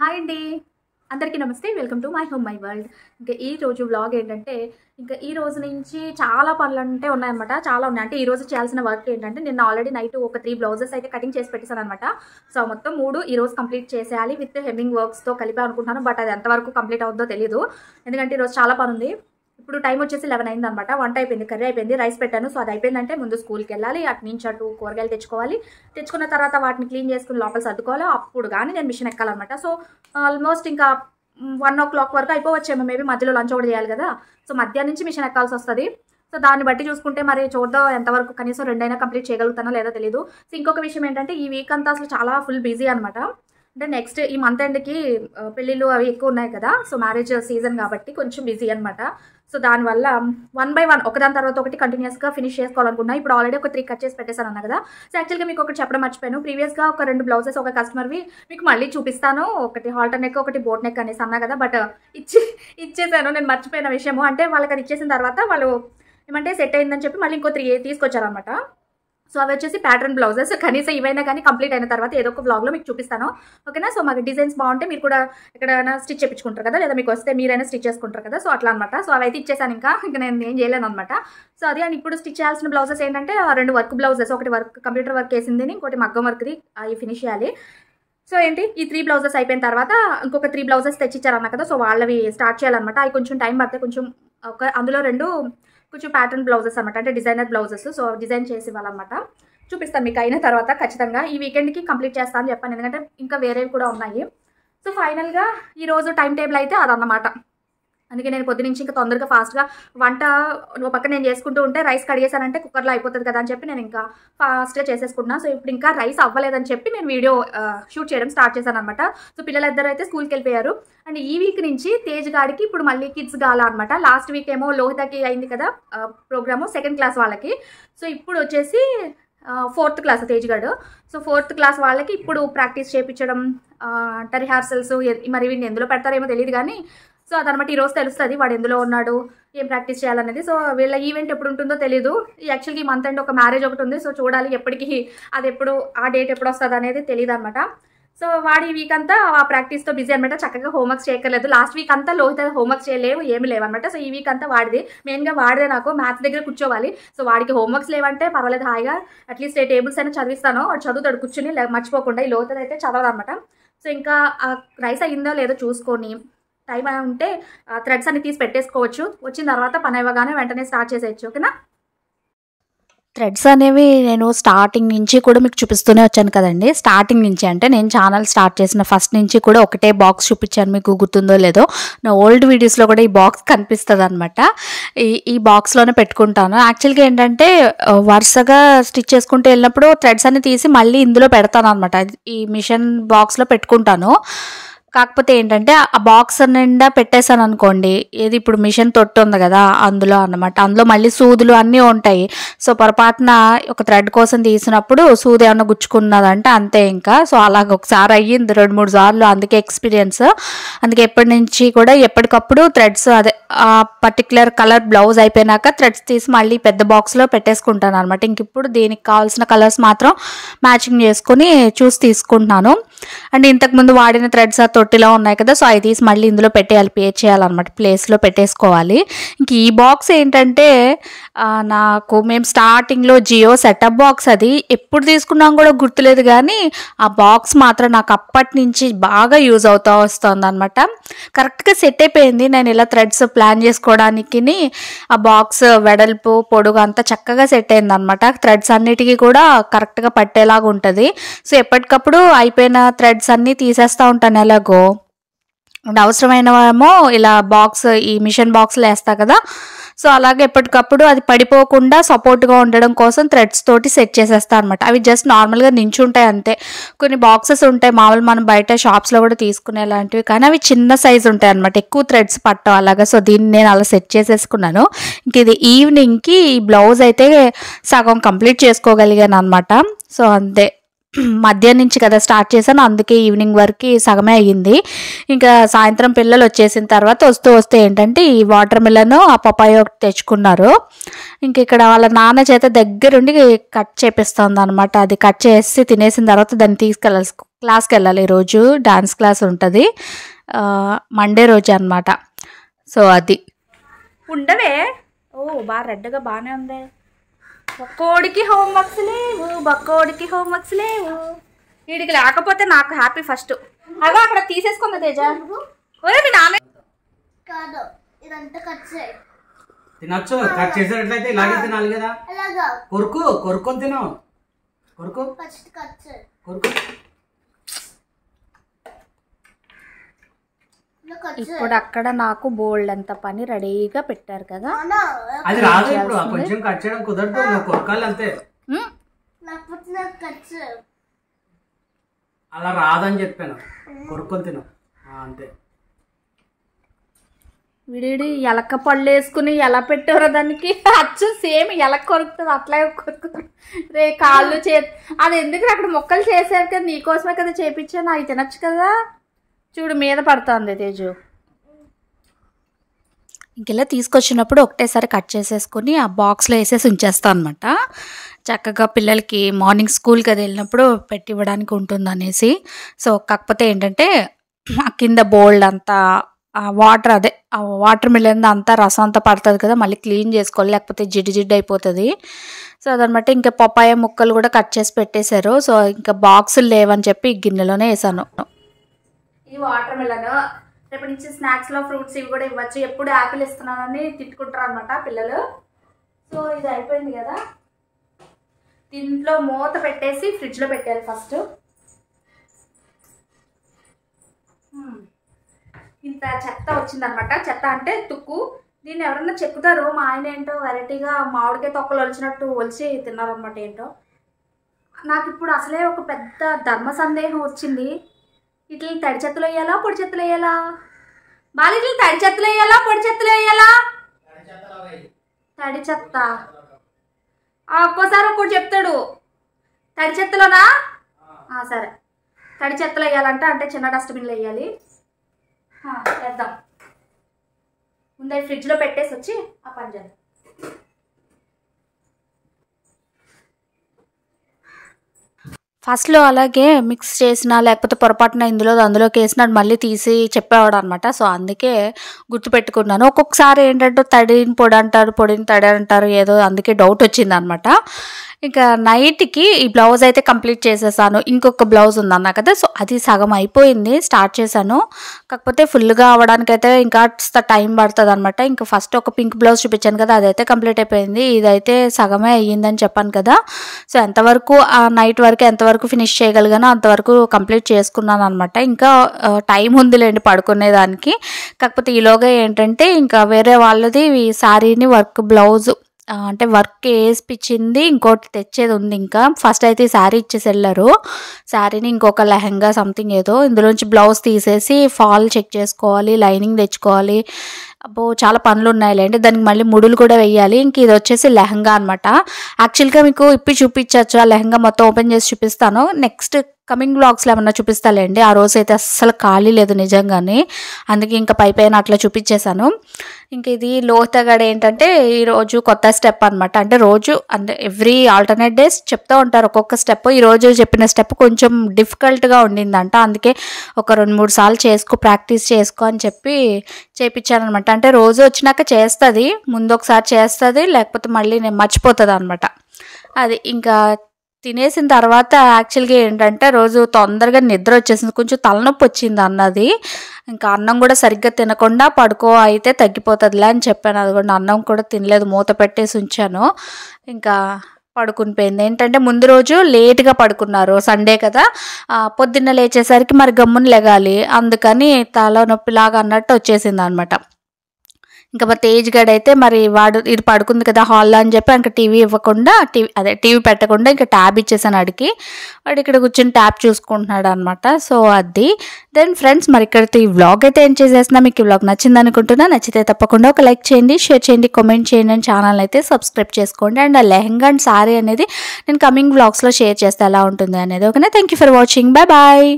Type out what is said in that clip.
Hi అండి, అందరికీ నమస్తే. Welcome to my home my world. ఇంకా ఈ రోజు వ్లాగ్ ఏంటంటే, ఇంకా ఈ రోజు నుంచి చాలా పనులు అంటే ఉన్నాయన్నమాట. చాలా ఉన్నాయి. అంటే ఈ రోజు చేయాల్సిన వర్క్ ఏంటంటే, నిన్న ఆల్రెడీ నైట్ ఒక 3 బ్లౌజెస్ అయితే కటింగ్ చేసి పెట్టేశాను అనమాట. సో మొత్తం 3 ఈ రోజు కంప్లీట్ చేసేయాలి విత్ హెమ్మింగ్ వర్క్స్తో కలిపి అనుకుంటున్నాను. బట్ అది ఎంతవరకు కంప్లీట్ అవుతుందో తెలియదు, ఎందుకంటే ఈరోజు చాలా పని ఉంది. ఇప్పుడు టైం వచ్చేసి 11 అయింది అనమాట. వంట అయిపోయింది, కర్రీ అయిపోయింది, రైస్ పెట్టాను. సో అది అయిపోయిందంటే ముందు స్కూల్కి వెళ్ళాలి, అటు నుంచి అటు కూరగాయలు తెచ్చుకోవాలి. తెచ్చుకున్న తర్వాత వాటిని క్లీన్ చేసుకుని లోపల సర్దుకోవాలి. అప్పుడు కానీ నేను మిషన్ ఎక్కాలన్నమాట. సో ఆల్మోస్ట్ ఇంకా 1 o'clock వరకు అయిపోవచ్చేమో, మేబీ మధ్యలో లంచ్ కూడా చేయాలి కదా. సో మధ్యాహ్నం నుంచి మిషన్ ఎక్కాల్సి వస్తుంది. సో దాన్ని బట్టి చూసుకుంటే మరి చూద్దాం ఎంతవరకు కనీసం 2 అయినా కంప్లీట్ చేయగలుగుతానో లేదో తెలియదు. సో ఇంకొక విషయం ఏంటంటే, ఈ వీక్ అంతా అసలు చాలా ఫుల్ బిజీ అనమాట. అంటే నెక్స్ట్ ఈ మంత్ ఎండ్కి పెళ్ళిళ్ళు అవి ఎక్కువ ఉన్నాయి కదా. సో మ్యారేజ్ సీజన్ కాబట్టి కొంచెం బిజీ అనమాట. సో దానివల్ల 1 by 1 ఒకదాని తర్వాత ఒకటి కంటిన్యూస్గా ఫినిష్ చేసుకోవాలనుకున్నా. ఇప్పుడు ఆల్రెడీ ఒక 3 కట్ చేసి పెట్టేశాను అన్న కదా. సో యాక్చువల్గా మీకు ఒకటి చెప్పడం మర్చిపోయాను. ప్రీవియస్గా ఒక 2 బ్లౌజెస్ ఒక కస్టమర్వి మీకు మళ్ళీ చూపిస్తాను. ఒకటి హాల్టర్ నెక్, ఒకటి బోట్ నెక్ అనేసి అన్నా కదా. బట్ ఇచ్చేసాను, నేను మర్చిపోయిన విషయము. అంటే వాళ్ళకి అది ఇచ్చేసిన తర్వాత వాళ్ళు ఏమంటే సెట్ అయిందని చెప్పి మళ్ళీ ఇంకో 3 తీసుకొచ్చారనమాట. సో అవి వచ్చేసి ప్యాటర్న్ బ్లౌజెస్. కనీసం ఇవైనా కానీ కంప్లీట్ అయిన తర్వాత ఏదో ఒక బ్లాగ్లో మీకు చూపిస్తాను, ఓకేనా. సో మాకు డిజైన్స్ బాగుంటే మీరు కూడా ఎక్కడైనా స్టిచ్ చేయించుకుంటారు కదా, లేదా మీకు వస్తే మీరైనా స్టిచ్ చేసుకుంటారు కదా. సో అట్లా అనమాట. సో అవి అయితే ఇచ్చేసాను, ఇంకా నేను ఏం చేయలేను అనమాట. సో అది అండ్ ఇప్పుడు స్టిచ్ చేయాల్సిన బ్లౌజెస్ ఏంటంటే 2 వర్క్ బ్లౌజెస్, ఒకటి వర్క్ కంప్యూటర్ వర్క్ వేసింది, ఇంకోటి మగ్గం వర్క్ది, అవి ఫినిష్ చేయాలి. సో ఏంటి ఈ 3 బ్లౌజెస్ అయిపోయిన తర్వాత ఇంకొక 3 బ్లౌజెస్ తెచ్చిచ్చారన్న కదా. సో వాళ్ళవి స్టార్ట్ చేయాలన్నమాట. అవి కొంచెం టైం పడితే కొంచెం అందులో 2 కొంచెం ప్యాటర్న్ బ్లౌజెస్ అనమాట, అంటే డిజైనర్ బ్లౌజెస్. సో డిజైన్ చేసి ఇవ్వాలన్నమాట. చూపిస్తాను మీకు అయిన తర్వాత ఖచ్చితంగా. ఈ వీకెండ్కి కంప్లీట్ చేస్తాను అని చెప్పాను, ఎందుకంటే ఇంకా వేరేవి కూడా ఉన్నాయి. సో ఫైనల్గా ఈరోజు టైం టేబుల్ అయితే అదన్నమాట. అందుకే నేను పొద్దు నుంచి ఇంకా తొందరగా ఫాస్ట్గా వంట ఒక పక్క నేను చేసుకుంటూ ఉంటే, రైస్ కడిగేసానంటే కుక్కర్లో అయిపోతుంది కదా అని చెప్పి నేను ఇంకా ఫాస్ట్గా చేసేసుకుంటున్నాను. సో ఇప్పుడు ఇంకా రైస్ అవ్వలేదని చెప్పి నేను వీడియో షూట్ చేయడం స్టార్ట్ చేశాను అనమాట. సో పిల్లలిద్దరు అయితే స్కూల్కి వెళ్ళిపోయారు. అండ్ ఈ వీక్ నుంచి తేజ్ గాడికి ఇప్పుడు మళ్ళీ కిడ్స్ గాల అనమాట. లాస్ట్ వీక్ ఏమో లోహితకి అయింది కదా ప్రోగ్రాము, 2nd క్లాస్ వాళ్ళకి. సో ఇప్పుడు వచ్చేసి 4th క్లాస్ తేజ్ గాడు. సో 4th క్లాస్ వాళ్ళకి ఇప్పుడు ప్రాక్టీస్ చేయించడం, రిహార్సల్స్, మరి వీడిని ఎందులో పెడతారేమో తెలియదు కానీ. సో అదనమాట ఈరోజు తెలుస్తుంది వాడు ఎందులో ఉన్నాడు, ఏం ప్రాక్టీస్ చేయాలనేది. సో వీళ్ళ ఈవెంట్ ఎప్పుడు ఉంటుందో తెలియదు. యాక్చువల్గా ఈ మంత్ అండ్ ఒక మ్యారేజ్ ఒకటి ఉంది. సో చూడాలి ఎప్పటికి అది ఎప్పుడు, ఆ డేట్ ఎప్పుడు వస్తుంది అనేది తెలియదు అనమాట. సో వాడు ఈ వీక్ అంతా ఆ ప్రాక్టీస్తో బిజీ అనమాట. చక్కగా హోంవర్క్స్ చేయక్కర్లేదు. లాస్ట్ వీక్ అంతా లోహిత హోంవర్క్స్ చేయలేవు, ఏమి లేవన్నమాట. సో ఈ వీక్ అంతా వాడిది, మెయిన్గా వాడిదే. నాకు మ్యాథ్స్ దగ్గర కూర్చోవాలి. సో వాడికి హోంవర్క్స్ లేవంటే పర్వాలేదు, హాయిగా అట్లీస్ట్ టేబుల్స్ అయినా చదివిస్తాను. వాడు చదువుతాడు కూర్చుని, మర్చిపోకుండా. ఈ లోహిత అయితే చదవదు అనమాట. సో ఇంకా రైస్ అయ్యిందో లేదో చూసుకొని టైం ఉంటే థ్రెడ్స్ అన్ని తీసి పెట్టేసుకోవచ్చు. వచ్చిన తర్వాత పని అవ్వగానే వెంటనే స్టార్ట్ చేసేయచ్చు, ఓకేనా. థ్రెడ్స్ అనేవి నేను స్టార్టింగ్ నుంచి కూడా మీకు చూపిస్తూనే వచ్చాను కదండి. స్టార్టింగ్ నుంచి అంటే నేను ఛానల్ స్టార్ట్ చేసిన ఫస్ట్ నుంచి కూడా ఒకటే బాక్స్ చూపించాను, మీకు గుర్తుందో లేదో. నా ఓల్డ్ వీడియోస్లో కూడా ఈ బాక్స్ కనిపిస్తుంది అనమాట. ఈ బాక్స్లోనే పెట్టుకుంటాను. యాక్చువల్గా ఏంటంటే వరుసగా స్టిచ్ చేసుకుంటూ వెళ్ళినప్పుడు థ్రెడ్స్ అన్ని తీసి మళ్ళీ ఇందులో పెడతాను అనమాట. ఈ మిషన్ బాక్స్లో పెట్టుకుంటాను. కాకపోతే ఏంటంటే ఆ బాక్స్ నిండా పెట్టేశాను అనుకోండి, ఏది ఇప్పుడు మిషన్ తొట్టు ఉంది కదా అందులో అన్నమాట. అందులో మళ్ళీ సూదులు అన్నీ ఉంటాయి. సో పొరపాటున ఒక థ్రెడ్ కోసం తీసినప్పుడు సూది ఏమన్నా గుచ్చుకున్నదంటే అంతే ఇంకా. సో అలాగ ఒకసారి అయ్యింది 2-3 సార్లు. అందుకే ఎక్స్పీరియన్స్. అందుకే ఎప్పటి నుంచి కూడా ఎప్పటికప్పుడు థ్రెడ్స్, అదే ఆ పర్టికులర్ కలర్ బ్లౌజ్ అయిపోయినాక థ్రెడ్స్ తీసి మళ్ళీ పెద్ద బాక్స్లో పెట్టేసుకుంటాను అనమాట. ఇంక ఇప్పుడు దీనికి కావాల్సిన కలర్స్ మాత్రం మ్యాచింగ్ చేసుకుని చూసి తీసుకుంటున్నాను. అండ్ ఇంతకుముందు వాడిన థ్రెడ్స్ ఆ తొట్టిలో ఉన్నాయి కదా. సో అవి తీసి మళ్ళీ ఇందులో పెట్టేయాలి, పే చేయాలన్నమాట, ప్లేస్లో పెట్టేసుకోవాలి. ఇంక ఈ బాక్స్ ఏంటంటే నాకు మేము స్టార్టింగ్లో జియో సెటప్ బాక్స్, అది ఎప్పుడు తీసుకున్నాం కూడా గుర్తులేదు కానీ ఆ బాక్స్ మాత్రం నాకు అప్పటి నుంచి బాగా యూజ్ అవుతూ వస్తుంది అనమాట. కరెక్ట్గా సెట్ అయిపోయింది. నేను ఇలా థ్రెడ్స్ ప్లాన్ చేసుకోవడానికి ఆ బాక్స్ వెడల్పు పొడుగు అంతా చక్కగా సెట్ అయింది అనమాట. థ్రెడ్స్ అన్నిటికీ కూడా కరెక్ట్గా పట్టేలాగా ఉంటుంది. సో ఎప్పటికప్పుడు అయిపోయిన థ్రెడ్స్ అన్నీ తీసేస్తూ ఉంటాను ఎలాగో. అవసరమైనవేమో ఇలా బాక్స్, ఈ మిషన్ బాక్స్లో వేస్తా కదా. సో అలాగే ఎప్పటికప్పుడు అది పడిపోకుండా సపోర్ట్గా ఉండడం కోసం థ్రెడ్స్ తోటి సెట్ చేసేస్తా అనమాట. అవి జస్ట్ నార్మల్గా నించుంటాయి అంతే. కొన్ని బాక్సెస్ ఉంటాయి మామూలు మనం బయట షాప్స్లో కూడా తీసుకునేలాంటివి, కానీ అవి చిన్న సైజు ఉంటాయి అనమాట, ఎక్కువ థ్రెడ్స్ పట్టవు అలాగా. సో దీన్ని నేను అలా సెట్ చేసేసుకున్నాను. ఇంక ఇది ఈవినింగ్కి ఈ బ్లౌజ్ అయితే సగం కంప్లీట్ చేసుకోగలిగాను అనమాట. సో అంతే, మధ్యాహ్నం నుంచి కదా స్టార్ట్ చేశాను, అందుకే ఈవినింగ్ వరకు సగమే అయ్యింది. ఇంకా సాయంత్రం పిల్లలు వచ్చేసిన తర్వాత వస్తే ఏంటంటే ఈ వాటర్ మిలన్, ఆ పపాయ ఒకటి తెచ్చుకున్నారు. ఇంక ఇక్కడ వాళ్ళ నాన్న చేత దగ్గరుండి కట్ చేపిస్తుంది అనమాట. అది కట్ చేసి తినేసిన తర్వాత దాన్ని తీసుకెళ్ళాలి క్లాస్కి వెళ్ళాలి. ఈరోజు డాన్స్ క్లాస్ ఉంటుంది, మండే రోజు అనమాట. సో అది ఉండవే. ఓ బాగా రెడ్గా బాగానే ఉంది. బక్కోడికి హోంవర్క్స్ లేవు, బక్కోడికి హోంవర్క్స్ లేవు. వీడికి లేకపోతే నాకు హ్యాపీ ఫస్ట్. అలా అక్కడ తీసేసుకుందా తేజ. మీ నాన్న కాదు ఇదంతా కట్ చేయి. తినొచ్చు, కట్ చేసేటట్లయితే ఇలాగే తినాలి కదా. కొరుకొని తిను. ఫస్ట్ కట్ చేయి. ఇప్పుడు అక్కడ నాకు బోల్డ్ అంత పని రెడీగా పెట్టారు కదా. అది రాదు ఇప్పుడు, కొంచెం కట్ చేయడం కుదరదు, కొరకాలి అంతే. అలా రాదని చెప్పాను, కొరుకొని తిను అంతే. విడి ఎలక పళ్ళు వేసుకుని ఎలా పెట్టారో దానికి అచ్చు సేమ్ ఎలక కొరుకుతుంది అట్లాగే కొరుకుతుంది. రే కాళ్ళు అది ఎందుకు అక్కడ మొక్కలు చేశారు కదా, నీకోసమే కదా చేపించాను, అవి తినచ్చు కదా. చూడు మీద పడుతుంది తేజు. ఇంకెలా తీసుకొచ్చినప్పుడు ఒకటేసారి కట్ చేసేసుకొని ఆ బాక్స్లో వేసేసి ఉంచేస్తాను అనమాట. చక్కగా పిల్లలకి మార్నింగ్ స్కూల్కి అది వెళ్ళినప్పుడు పెట్టి ఇవ్వడానికి ఉంటుంది అనేసి. సో కాకపోతే ఏంటంటే ఆ కింద బోల్డ్ అంతా వాటర్, అదే వాటర్ మిలన్ అంతా రసం అంతా పడుతుంది కదా, మళ్ళీ క్లీన్ చేసుకోవాలి, లేకపోతే జిడ్డు అయిపోతుంది. సో అదనమాట. ఇంకా పప్పాయ ముక్కలు కూడా కట్ చేసి పెట్టేశారు. సో ఇంకా బాక్సులు లేవని చెప్పి గిన్నెలోనే వేసాను. ఈ వాటర్ మిలన్ రేపు నుంచి స్నాక్స్లో ఫ్రూట్స్ ఇవి కూడా ఇవ్వచ్చు. ఎప్పుడు యాపిల్ ఇస్తున్నానని తిట్టుకుంటారు అనమాట పిల్లలు. సో ఇది అయిపోయింది కదా, దీంట్లో మూత పెట్టేసి ఫ్రిడ్జ్లో పెట్టాలి ఫస్ట్. ఇంత చెత్త వచ్చిందనమాట. చెత్త అంటే తుక్కు. దీన్ని ఎవరన్నా చెక్కుతారు. మా ఆయన ఏంటో వెరైటీగా మామిడికాయ తొక్కలు ఒలిచినట్టు ఒలిచి తిన్నారనమాట. ఏంటో నాకు ఇప్పుడు అసలే ఒక పెద్ద ధర్మ సందేహం వచ్చింది. ఇట్లా తడి చెత్తలు వేయాలా, పొడి చెత్తలు వేయాలా? బాగా ఇట్లా తడి చెత్తలు వేయాలా, పొడి చెత్తలు వేయాలా? తడి చెత్త. ఒక్కోసారి ఒక్కటి చెప్తాడు. తడి చెత్తలోనా? సరే, తడి చెత్తలు వేయాలంటే అంటే చిన్న డస్ట్బిన్లో వేయాలి. వేద్దాం. ముందే ఫ్రిడ్జ్లో పెట్టేసి వచ్చి ఆ పని చేద్దాం. ఫస్ట్లో అలాగే మిక్స్ చేసినా లేకపోతే పొరపాటున అందులోకి వేసినాడు మళ్ళీ తీసి చెప్పేవాడు అనమాట. సో అందుకే గుర్తుపెట్టుకున్నాను. ఒక్కొక్కసారి ఏంటంటే తడిని పొడి అంటారు, పొడిని తడి అంటారు, ఏదో అందుకే డౌట్ వచ్చింది అనమాట. ఇంకా నైట్కి ఈ బ్లౌజ్ అయితే కంప్లీట్ చేసేసాను. ఇంకొక బ్లౌజ్ ఉందన్నా కదా, సో అది సగం అయిపోయింది, స్టార్ట్ చేశాను. కాకపోతే ఫుల్గా అవ్వడానికైతే ఇంకా టైం పడుతుంది అనమాట. ఇంకా ఫస్ట్ ఒక పింక్ బ్లౌజ్ చూపించాను కదా, అదైతే కంప్లీట్ అయిపోయింది. ఇదైతే సగమే అయ్యిందని చెప్పాను కదా. సో ఎంతవరకు ఆ నైట్ వరకు ఎంతవరకు ఫినిష్ చేయగలిగానో అంతవరకు కంప్లీట్ చేసుకున్నాను అనమాట. ఇంకా టైం ఉందిలేండి పడుకునేదానికి. కాకపోతే ఈలోగా ఏంటంటే ఇంకా వేరే వాళ్ళది శారీని వర్క్ బ్లౌజ్ అంటే వర్క్ వేసిపించింది, ఇంకోటి తెచ్చేది ఉంది. ఇంకా ఫస్ట్ అయితే ఈ శారీ ఇచ్చేసి వెళ్ళారు. శారీని ఇంకొక లెహంగా సంథింగ్ ఏదో ఇందులోంచి బ్లౌజ్ తీసేసి ఫాల్ చెక్ చేసుకోవాలి, లైనింగ్ తెచ్చుకోవాలి. అబ్బో చాలా పనులు ఉన్నాయిలేండి. దానికి మళ్ళీ ముడులు కూడా వేయాలి. ఇంక ఇది వచ్చేసి లెహంగా అనమాట. యాక్చువల్గా మీకు ఇప్పి చూపించచ్చు, ఆ లెహంగా మొత్తం ఓపెన్ చేసి చూపిస్తాను. నెక్స్ట్ కమింగ్ బ్లాగ్స్లో ఏమన్నా చూపిస్తాలేండి. ఆ రోజు అయితే అస్సలు ఖాళీ లేదు నిజంగానే, అందుకే ఇంకా పైన అట్లా చూపించేశాను. ఇంక ఇది లోతగడ ఏంటంటే ఈరోజు కొత్త స్టెప్ అనమాట. అంటే రోజు అంటే ఎవ్రీ ఆల్టర్నేట్ డేస్ చెప్తూ ఉంటారు ఒక్కొక్క స్టెప్. ఈరోజు చెప్పిన స్టెప్ కొంచెం డిఫికల్ట్గా ఉండిందంట, అందుకే ఒక 2-3 సార్లు ప్రాక్టీస్ చేసుకో అని చెప్పి చేయించాను అనమాట. అంటే రోజు వచ్చినాక చేస్తుంది, ముందు ఒకసారి చేస్తుంది, లేకపోతే మళ్ళీ నేను మర్చిపోతుంది అనమాట. అది ఇంకా తినేసిన తర్వాత యాక్చువల్గా ఏంటంటే రోజు తొందరగా నిద్ర వచ్చేసింది, కొంచెం తలనొప్పి వచ్చింది అన్నది. ఇంకా అన్నం కూడా సరిగ్గా తినకుండా పడుకో అయితే తగ్గిపోతుందిలే అని చెప్పాను. అది కూడా అన్నం కూడా తినలేదు, మూత పెట్టేసి ఉంచాను. ఇంకా పడుకుని పోయింది. ఏంటంటే ముందు రోజు లేట్గా పడుకున్నారు, సండే కదా, పొద్దున్న లేచేసరికి మరి గమ్మున లెగాలి, అందుకని తలనొప్పిలాగా అన్నట్టు వచ్చేసింది అనమాట. ఇంకా మా తేజ్ గడ్ అయితే మరి వాడు ఇది పడుకుంది కదా హాల్లో అని చెప్పి ఇంకా టీవీ ఇవ్వకుండా టీవీ పెట్టకుండా ఇంకా ట్యాబ్ ఇచ్చేసాను అడిగి. వాడు ఇక్కడ కూర్చొని ట్యాబ్ చూసుకుంటున్నాడు అనమాట. సో అది దెన్ ఫ్రెండ్స్, మరి ఇక్కడితో ఈ వ్లాగ్ అయితే ఏం చేసేస్తున్నా. మీకు ఈ వ్లాగ్ నచ్చింది అనుకుంటున్నా. నచ్చితే తప్పకుండా ఒక లైక్ చేయండి, షేర్ చేయండి, కామెంట్ చేయండి, అండ్ ఛానల్ అయితే సబ్స్క్రైబ్ చేసుకోండి. అండ్ ఆ లెహంగా అండ్ సారీ అనేది నేను కమింగ్ వ్లాగ్స్లో షేర్ చేస్తే ఎలా ఉంటుంది అనేది. ఓకేనా? Thank you for watching. Bye bye.